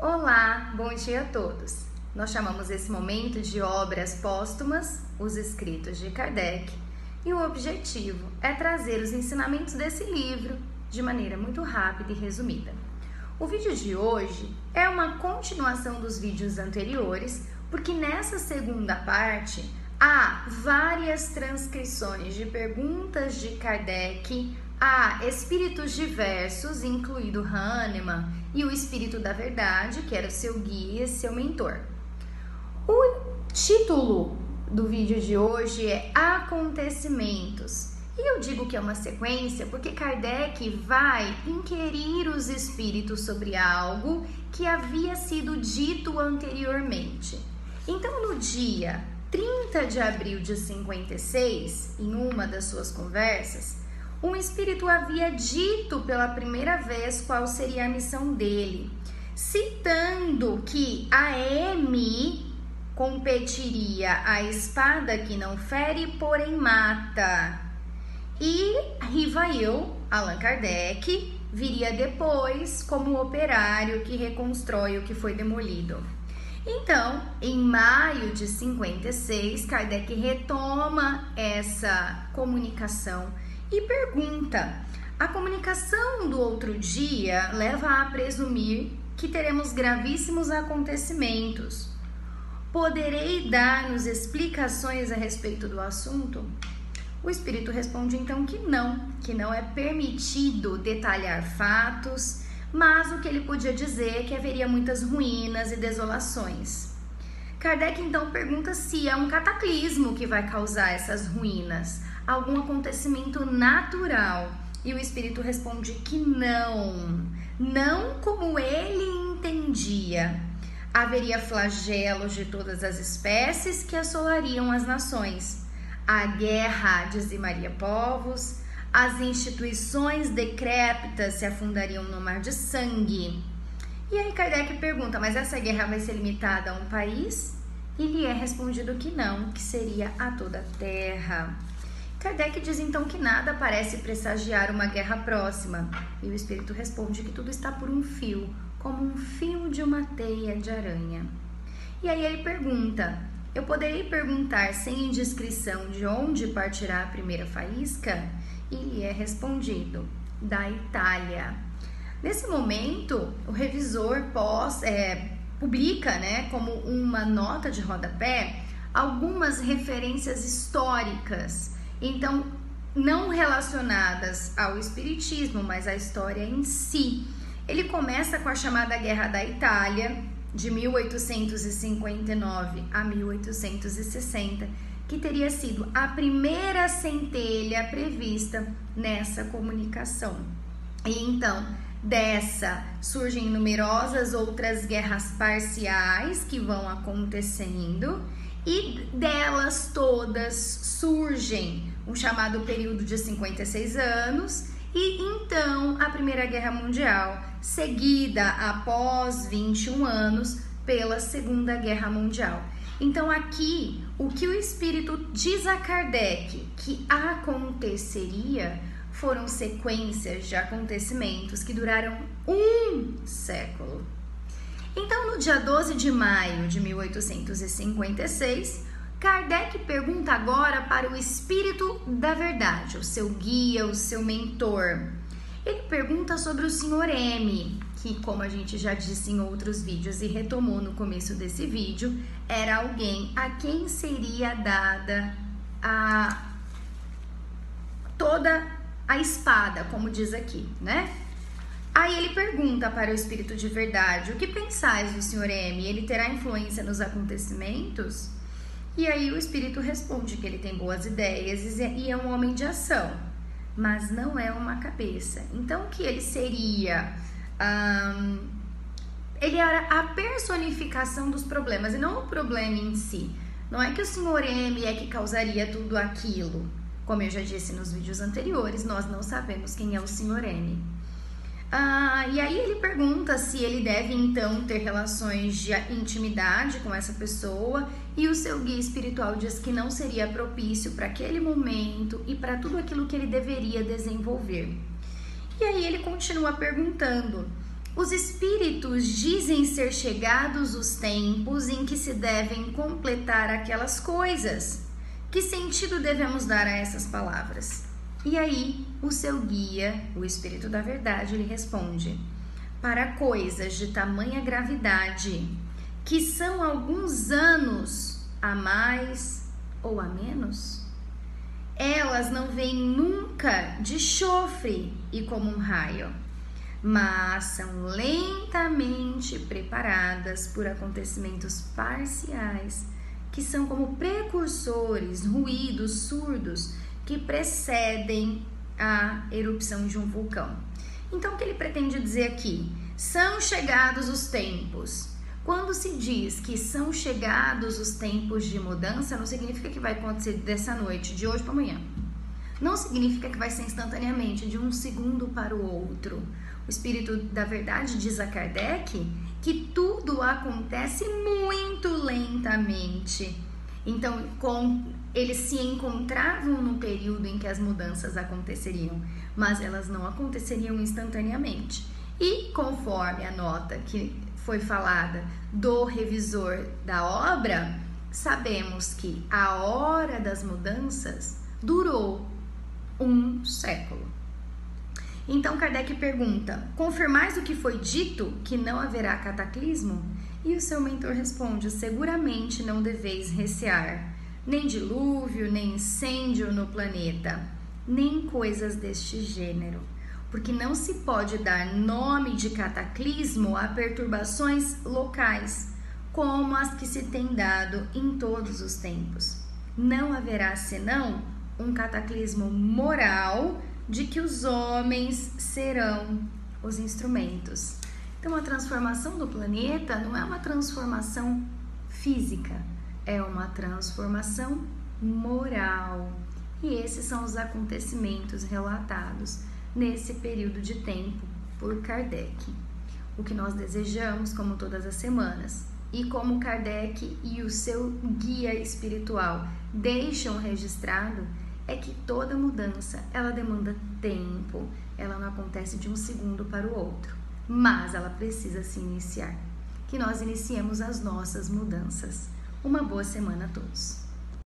Olá, bom dia a todos. Nós chamamos esse momento de obras póstumas, os escritos de Kardec, e o objetivo é trazer os ensinamentos desse livro de maneira muito rápida e resumida. O vídeo de hoje é uma continuação dos vídeos anteriores, porque nessa segunda parte há várias transcrições de perguntas de Kardec a espíritos diversos, incluído Hahnemann e o Espírito da Verdade, que era o seu guia e seu mentor. O título do vídeo de hoje é Acontecimentos. E eu digo que é uma sequência porque Kardec vai inquirir os espíritos sobre algo que havia sido dito anteriormente. Então, no dia 30 de abril de 56, em uma das suas conversas, um espírito havia dito pela primeira vez qual seria a missão dele, citando que a M competiria a espada que não fere, porém mata. E Rivail, Allan Kardec, viria depois como operário que reconstrói o que foi demolido. Então, em maio de 56, Kardec retoma essa comunicação e pergunta: a comunicação do outro dia leva a presumir que teremos gravíssimos acontecimentos. Poderei dar-nos explicações a respeito do assunto? O espírito responde então que não é permitido detalhar fatos, mas o que ele podia dizer é que haveria muitas ruínas e desolações. Kardec então pergunta se é um cataclismo que vai causar essas ruínas, algum acontecimento natural, e o espírito responde que não como ele entendia. Haveria flagelos de todas as espécies que assolariam as nações. A guerra dizimaria povos, as instituições decrépitas se afundariam no mar de sangue. E aí Kardec pergunta, mas essa guerra vai ser limitada a um país? E lhe é respondido que não, que seria a toda a terra. Kardec diz então que nada parece pressagiar uma guerra próxima. E o espírito responde que tudo está por um fio, como um fio de uma teia de aranha. E aí ele pergunta, eu poderei perguntar sem indiscrição de onde partirá a primeira faísca? E lhe é respondido, da Itália. Nesse momento, o revisor publica, como uma nota de rodapé, algumas referências históricas, então não relacionadas ao espiritismo, mas à história em si. Ele começa com a chamada Guerra da Itália, de 1859 a 1860, que teria sido a primeira centelha prevista nessa comunicação. E então, dessa surgem numerosas outras guerras parciais que vão acontecendo, e delas todas surgem um chamado período de 56 anos, e então a Primeira Guerra Mundial, seguida após 21 anos pela Segunda Guerra Mundial. Então aqui, o que o espírito diz a Kardec que aconteceria foram sequências de acontecimentos que duraram um século. Então, no dia 12 de maio de 1856, Kardec pergunta agora para o Espírito da Verdade, o seu guia, o seu mentor. Ele pergunta sobre o Sr. M, que, como a gente já disse em outros vídeos e retomou no começo desse vídeo, era alguém a quem seria dada toda a espada, como diz aqui, né? Aí ele pergunta para o Espírito de Verdade, o que pensais do Sr. M? Ele terá influência nos acontecimentos? E aí o Espírito responde que ele tem boas ideias e é um homem de ação, mas não é uma cabeça. Então, o que ele seria? Ele era a personificação dos problemas e não o problema em si. Não é que o Sr. M é que causaria tudo aquilo. Como eu já disse nos vídeos anteriores, nós não sabemos quem é o Sr. M. E aí ele pergunta se ele deve então ter relações de intimidade com essa pessoa, e o seu guia espiritual diz que não seria propício para aquele momento e para tudo aquilo que ele deveria desenvolver. E aí ele continua perguntando, Os espíritos dizem ser chegados os tempos em que se devem completar aquelas coisas. Que sentido devemos dar a essas palavras? E aí, o seu guia, o Espírito da Verdade, lhe responde: para coisas de tamanha gravidade, que são alguns anos a mais ou a menos, elas não vêm nunca de chofre e como um raio, mas são lentamente preparadas por acontecimentos parciais, que são como precursores, ruídos surdos que precedem a erupção de um vulcão. Então, o que ele pretende dizer aqui? São chegados os tempos. Quando se diz que são chegados os tempos de mudança, não significa que vai acontecer dessa noite, de hoje para amanhã. Não significa que vai ser instantaneamente, de um segundo para o outro. O Espírito da Verdade diz a Kardec que tudo acontece muito lentamente. Então, eles se encontravam no período em que as mudanças aconteceriam, mas elas não aconteceriam instantaneamente. E conforme a nota que foi falada do revisor da obra, sabemos que a hora das mudanças durou um século. Então Kardec pergunta: confirmais o que foi dito, que não haverá cataclismo? E o seu mentor responde: seguramente não deveis recear nem dilúvio, nem incêndio no planeta, nem coisas deste gênero, porque não se pode dar nome de cataclismo a perturbações locais, como as que se tem dado em todos os tempos. Não haverá senão um cataclismo moral de que os homens serão os instrumentos. Então, a transformação do planeta não é uma transformação física, é uma transformação moral. E esses são os acontecimentos relatados nesse período de tempo por Kardec. O que nós desejamos, como todas as semanas, e como Kardec e o seu guia espiritual deixam registrado, é que toda mudança, ela demanda tempo, ela não acontece de um segundo para o outro, mas ela precisa se iniciar. Que nós iniciemos as nossas mudanças. Uma boa semana a todos.